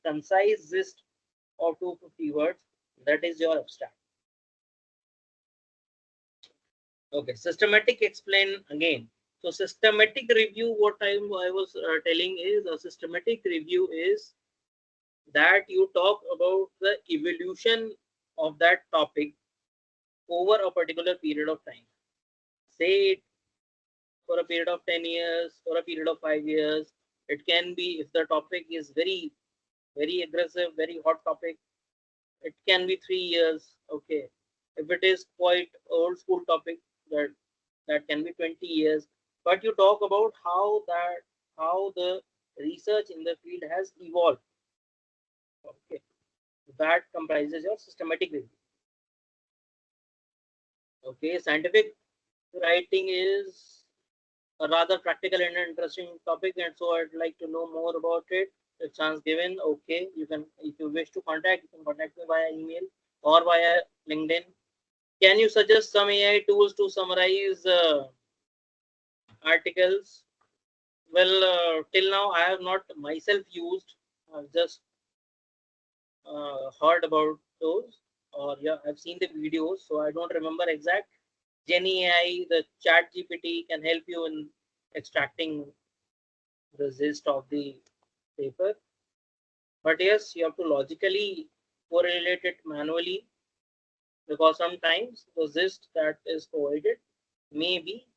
concise gist of 250 words. That is your abstract. Okay, systematic explain again. So systematic review, what I was telling is, a systematic review is that you talk about the evolution of that topic over a particular period of time. Say for a period of 10 years, for a period of 5 years. It can be, if the topic is very, very aggressive, very hot topic, it can be 3 years. Okay. If it is quite old school topic, that can be 20 years. But you talk about how the research in the field has evolved. Okay. That comprises your systematic review. Okay. Scientific writing is a rather practical and interesting topic, and so I'd like to know more about it. If chance given, okay, you can, if you wish to contact, you can contact me via email or via LinkedIn. Can you suggest some AI tools to summarize articles? Well, till now I have not myself used. I've just heard about those, or yeah, I've seen the videos, so I don't remember exact. Gen AI, the Chat GPT can help you in extracting the gist of the paper. But yes, you have to logically correlate it manually, because sometimes the gist that is provided may be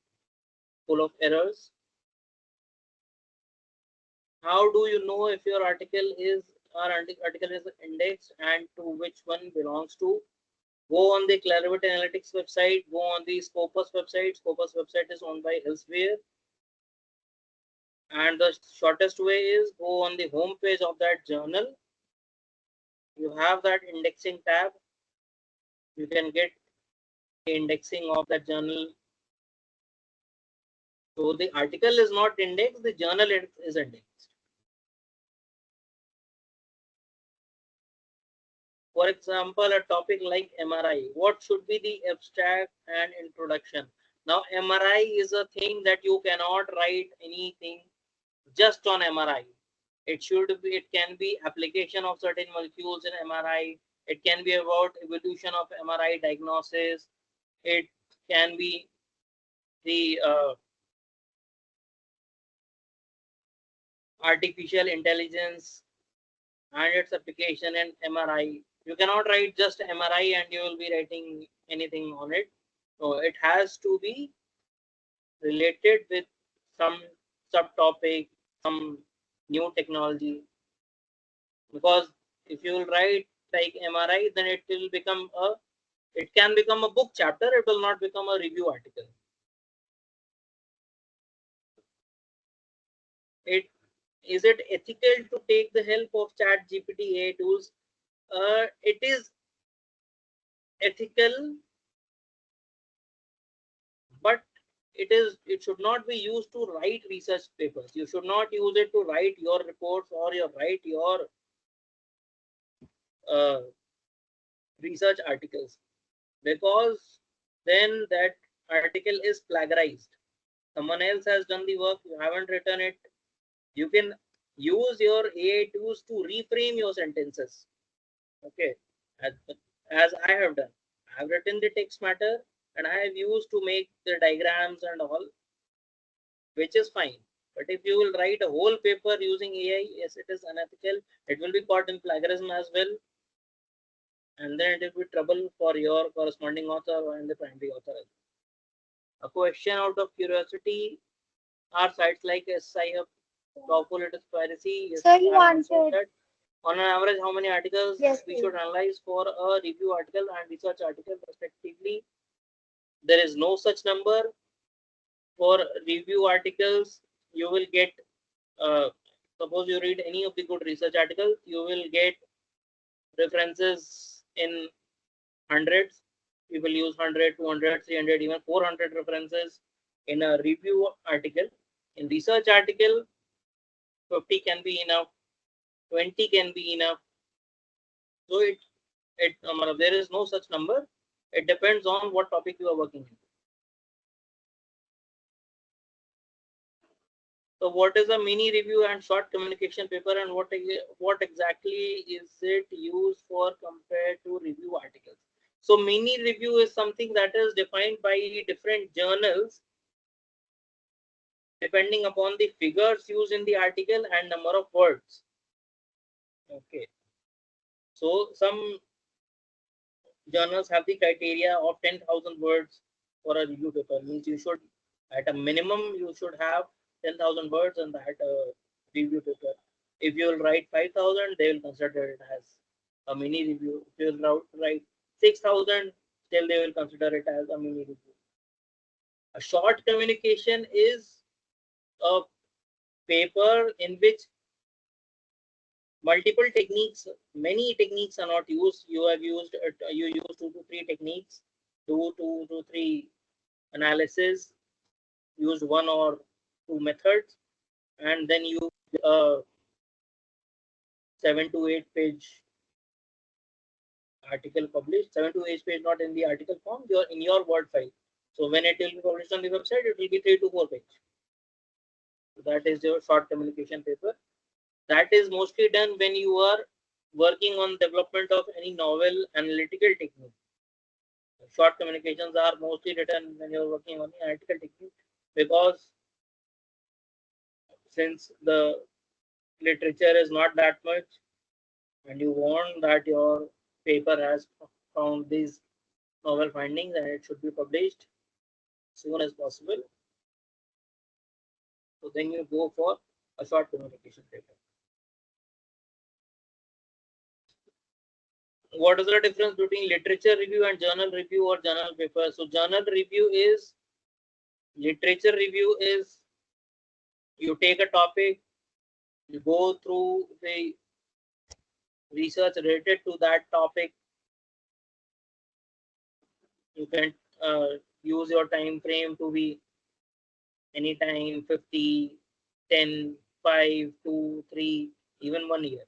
full of errors. How do you know if your article is indexed and to which one belongs to? Go on the Clarivate Analytics website, go on the Scopus website. Scopus website is owned by Elsewhere. And the shortest way is go on the home page of that journal. You have that indexing tab. You can get the indexing of that journal. So the article is not indexed, the journal is indexed. For example, a topic like MRI, what should be the abstract and introduction? Now, MRI is a thing that you cannot write anything just on MRI. It can be application of certain molecules in MRI. It can be about evolution of MRI diagnosis. it can be the artificial intelligence and its application in MRI. You cannot write just MRI and you will be writing anything on it. So it has to be related with some subtopic, some new technology. Because if you will write like MRI, then it can become a book chapter. It will not become a review article. Is it ethical to take the help of Chat GPT AI tools? It is ethical, but it should not be used to write research papers. You should not use it to write your reports or write your uh, research articles, because then that article is plagiarized. Someone else has done the work, you haven't written it. You can use your AI tools to reframe your sentences. Okay, as, as I have done, I have written the text matter and I have used to make the diagrams and all, which is fine. But if you will write a whole paper using AI, yes, it is unethical. It will be caught in plagiarism as well, and then it will be trouble for your corresponding author and the primary author. A question out of curiosity: are sites like SIF lawful? It is piracy. Yes, Sir, you answered. on an average, how many articles Yes, we please. should analyze for a review article and research article respectively? There is no such number. For review articles, you will get, suppose you read any of the good research articles, you will get references in hundreds. People use 100, 200, 300, even 400 references in a review article. In research article, 50 can be enough, 20 can be enough. So there is no such number. It depends on what topic you are working in. So what is a mini review and short communication paper, and what exactly is it used for compared to review articles? So mini review is something that is defined by different journals depending upon the figures used in the article and number of words. Okay. So some journals have the criteria of 10,000 words for a review paper. Means you should, at a minimum, you should have 10,000 words in that review paper. If you will write 5,000, they will consider it as a mini review. If you will write 6,000, still they will consider it as a mini review. A short communication is a paper in which multiple techniques, many techniques are not used. You use 2 to 3 techniques, two to three analysis, use 1 or 2 methods, and then you a 7 to 8 page article published. 7 to 8 page, not in the article form, you're in your Word file. So when it will be published on the website, it will be 3 to 4 page. So that is your short communication paper. That is mostly done when you are working on development of any novel analytical technique. Short communications are mostly written when you're working on the analytical technique, because since the literature is not that much and you want that your paper has found these novel findings and it should be published as soon as possible, so then you go for a short communication paper. What is the difference between literature review and journal review or journal paper? So literature review is, you take a topic, you go through the research related to that topic. You can use your time frame to be anytime 50, 10, 5, 2, 3, even 1 year.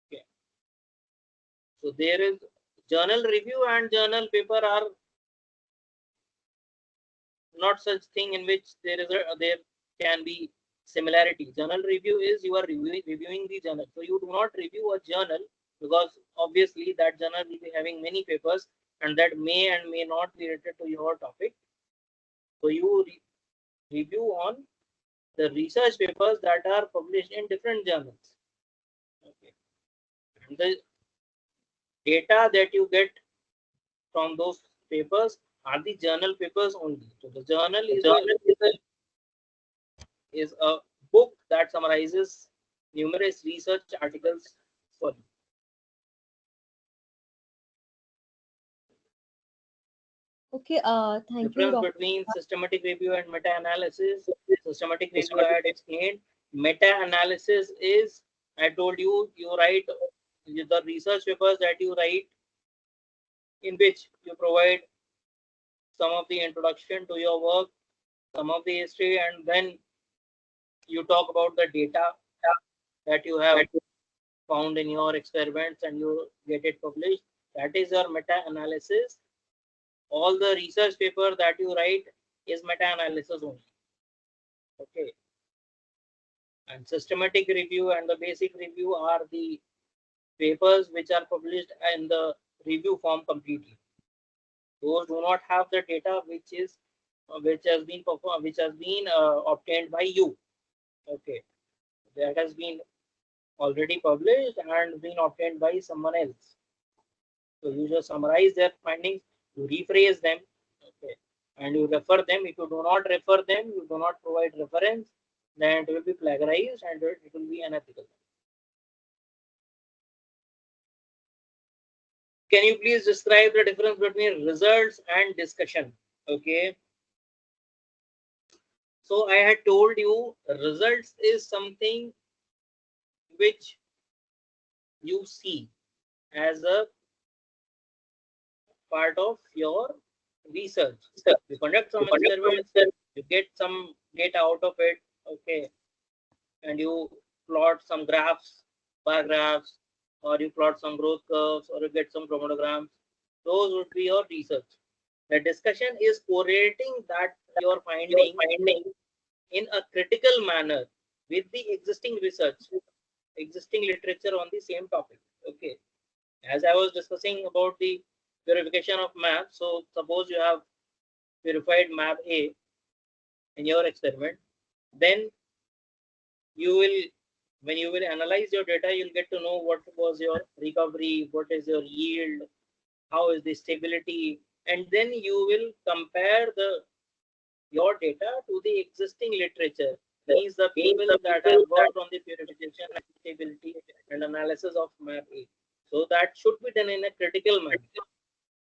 Okay. So there is journal review and journal paper are not such thing in which there can be similarity. Journal review is you are reviewing the journal. So you do not review a journal because obviously that journal will be having many papers and that may and may not be related to your topic. So you review on the research papers that are published in different journals. Okay. And the data that you get from those papers are the journal papers only. So the journal is a book that summarizes numerous research articles for you. Okay, thank you, Difference Doctor. between systematic review and meta-analysis. Systematic review I had explained. Meta-analysis is, I told you, you write the research papers that you write, in which you provide some of the introduction to your work, some of the history, and then you talk about the data that you have found in your experiments and you get it published. That is your meta-analysis. All the research paper that you write is meta-analysis only. Okay. And systematic review and the basic review are the papers which are published in the review form completely. Those do not have the data which has been obtained by you. Okay, that has been already published and been obtained by someone else. So you just summarize their findings, you rephrase them, okay, and you refer them. If you do not refer them, you do not provide reference, then it will be plagiarized and it will be unethical. Can you please describe the difference between results and discussion? Okay. So I had told you results is something which you see as a part of your research. You conduct some experiments, you get some data out of it, okay, and you plot some graphs, bar graphs, or you plot some growth curves, or you get some chromatograms. Those would be your research. The discussion is correlating that your finding in a critical manner with the existing research, existing literature on the same topic. Okay. As I was discussing about the purification of MAP, so suppose you have purified MAP A in your experiment, then you will, when you will analyze your data, you'll get to know what was your recovery, what is your yield, how is the stability, and then you will compare your data to the existing literature. Means the people that have worked on the purification and stability and analysis of MAP A. So that should be done in a critical manner.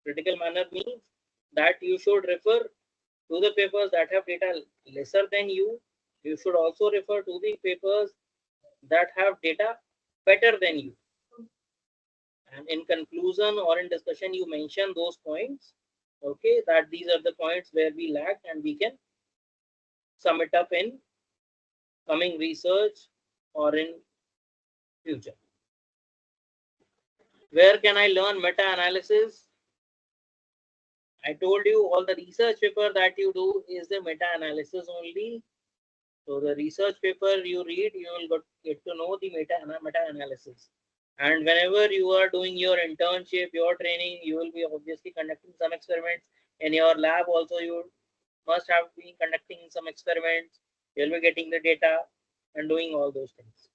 Critical manner means that you should refer to the papers that have data lesser than you. You should also refer to the papers that have data better than you. And in conclusion or in discussion, you mention those points. Okay, that these are the points where we lack and we can sum it up in coming research or in future. Where can I learn meta-analysis? I told you all the research paper that you do is the meta-analysis only. So the research paper you read, you will get to know the meta-analysis. And whenever you are doing your internship, your training, you will be obviously conducting some experiments. In your lab also, you must have been conducting some experiments. You will be getting the data and doing all those things.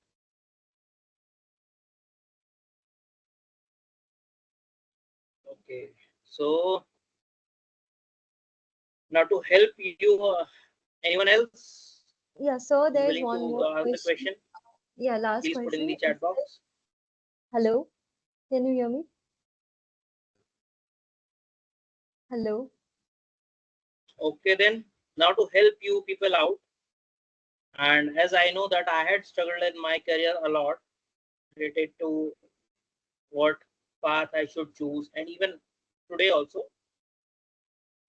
Okay, so now to help you, anyone else Yeah, so is there is willing one to more ask the question. question? Yeah, last Please put in question. the chat box. Hello, can you hear me? Hello. Okay, then now to help you people out, and as I know that I had struggled in my career a lot related to what path I should choose, and even today also,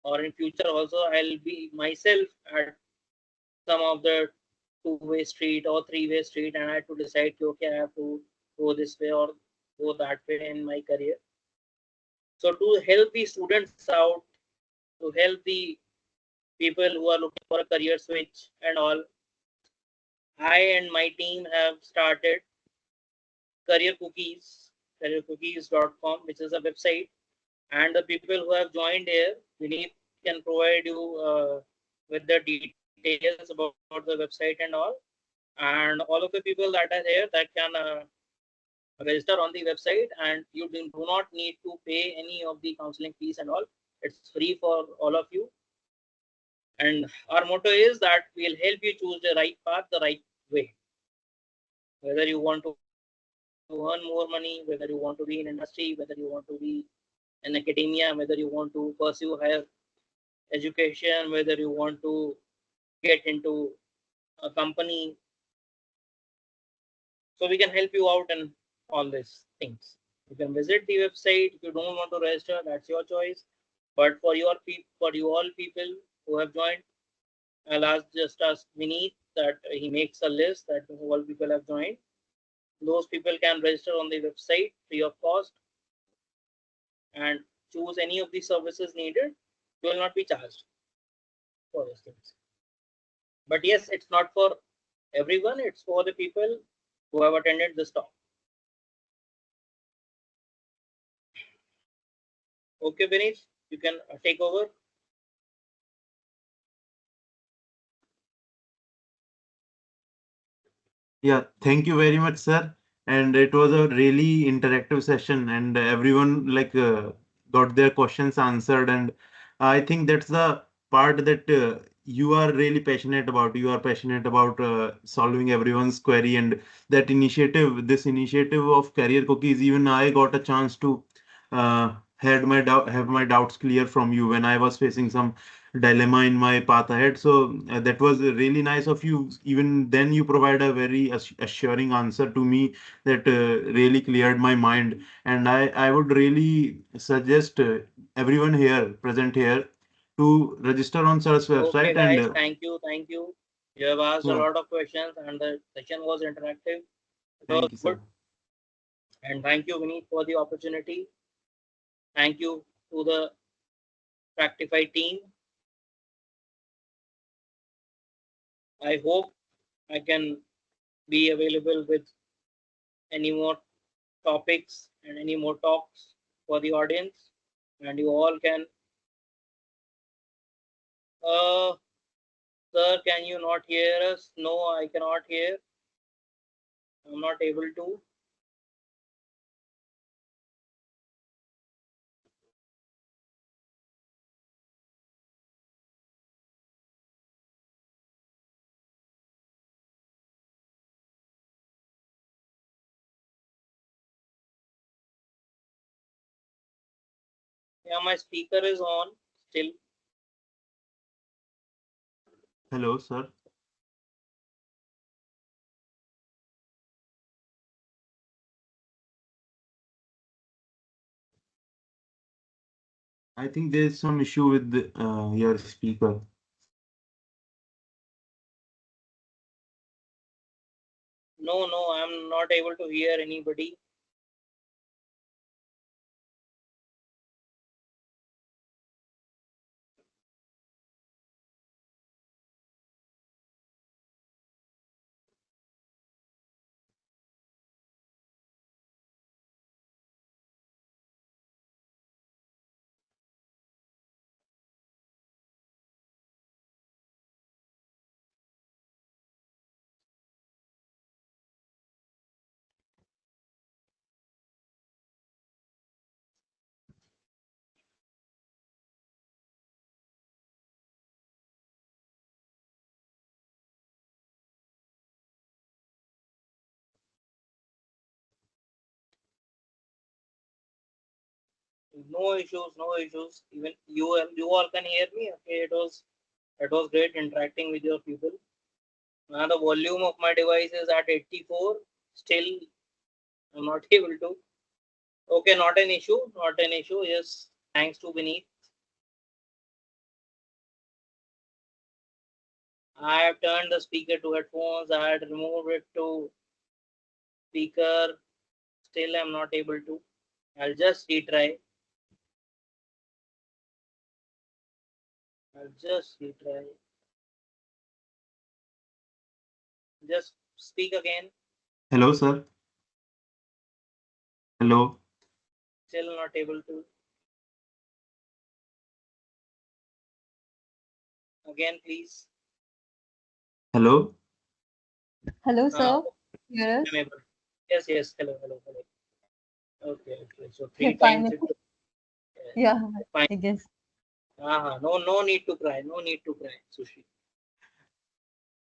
or in future also, I'll be myself at some of the two-way street or three-way street, and I had to decide, okay, I have to go this way or go that way in my career. So to help the students out, to help the people who are looking for a career switch and all, I and my team have started Career Cookies, careercookies.com, which is a website, And the people who have joined here, Vineet can provide you with the details about the website and all. And all of the people that are here that can register on the website, and you do not need to pay any of the counseling fees and all. It's free for all of you. And our motto is that we'll help you choose the right path, the right way. Whether you want to earn more money, whether you want to be in industry, whether you want to be in academia, whether you want to pursue higher education, whether you want to get into a company. So we can help you out in all these things. You can visit the website. If you don't want to register, that's your choice. But for you all people who have joined, I'll ask Vineet that he makes a list that all people have joined. Those people can register on the website free of cost and choose any of the services needed. You will not be charged for those things. But yes, it's not for everyone. It's for the people who have attended this talk. Okay, Vineet, you can take over. Yeah, thank you very much, sir. And it was a really interactive session, and everyone got their questions answered. And I think that's the part that you are really passionate about. You are passionate about solving everyone's query, and that initiative, this initiative of Career Cookies, even I got a chance to have my doubts clear from you when I was facing some dilemma in my path ahead. So that was really nice of you. Even then, you provide a very assuring answer to me that really cleared my mind. And I would really suggest everyone here present here to register on Sir's Okay, website. And guys, thank you. You have asked a yeah, lot of questions, and the session was interactive. It was thank you, good, sir. and thank you, Vineet, for the opportunity. Thank you to the Practify team. I hope I can be available with any more topics and any more talks for the audience, and you all can. Uh, Sir, can you not hear us? No, I cannot hear. I'm not able to. Yeah, my speaker is on still. Hello, sir. I think there's some issue with your speaker. No, I'm not able to hear anybody. No issues, no issues. Even you all can hear me. Okay, it was great interacting with your people. Now the volume of my device is at 84. Still, I'm not able to. Okay, not an issue, not an issue. Yes, thanks to Beneath. I have turned the speaker to headphones. I had removed it to speaker. Still, I'm not able to. I'll just retry. I'll just retry. Just speak again. Hello, sir. Hello. Still not able to. Again, please. Hello. Hello, Uh, sir. Hear us? I'm able. Yes, yes. Hello, hello, hello. Okay, okay. So Okay, three times finally. it. Yeah, Fine. I guess. No, no need to cry. No need to cry, Sushi.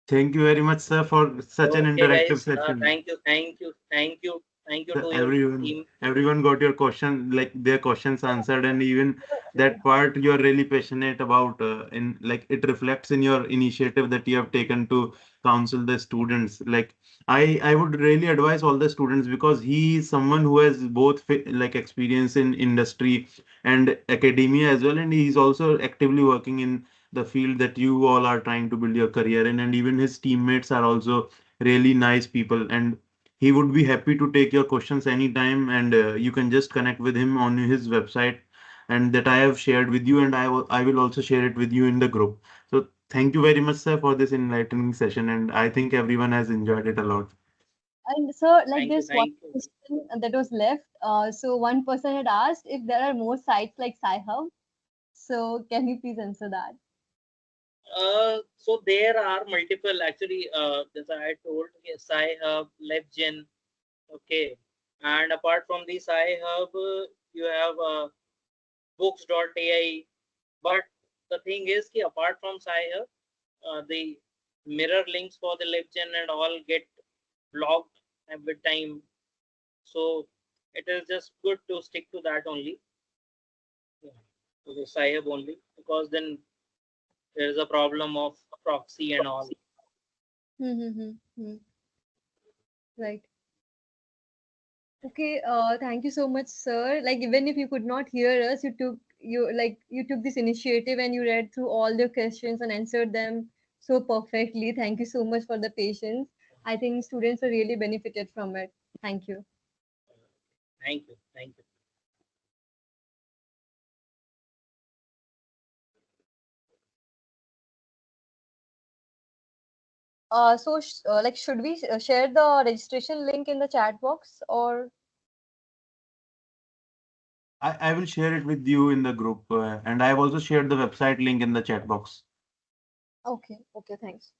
Thank you very much, sir, for such an Okay, interactive guys. session. Thank you, thank you, thank you, thank you So to your everyone, team. everyone got your question, like their questions answered, and even that part you are really passionate about. In like it reflects in your initiative that you have taken to counsel the students. Like I would really advise all the students because he is someone who has both like experience in industry and academia as well, and he is also actively working in the field that you all are trying to build your career in, and even his teammates are also really nice people and he would be happy to take your questions anytime, and you can just connect with him on his website, and that I have shared with you, and I will also share it with you in the group. So thank you very much, sir, for this enlightening session, and I think everyone has enjoyed it a lot. And so, like, Thank you, there's one thank you. question that was left. So one person had asked if there are more sites like Sci-Hub. So can you please answer that? So there are multiple actually. As I told, yes, Sci-Hub, LabGen, okay, and apart from the Sci-Hub, you have books.ai. But the thing is, ki apart from Sci-Hub, the mirror links for the LabGen and all get blocked every time. So it is just good to stick to that only. Yeah. To the Sci-Hub only, because then there is a problem of proxy and all. Mm-hmm. Right. Okay, thank you so much, sir. Like even if you could not hear us, you took this initiative and you read through all the questions and answered them so perfectly. Thank you so much for the patience. I think students are really benefited from it. Thank you. Thank you. Thank you. Like, should we share the registration link in the chat box or? I will share it with you in the group, and I have also shared the website link in the chat box. Okay, okay, thanks.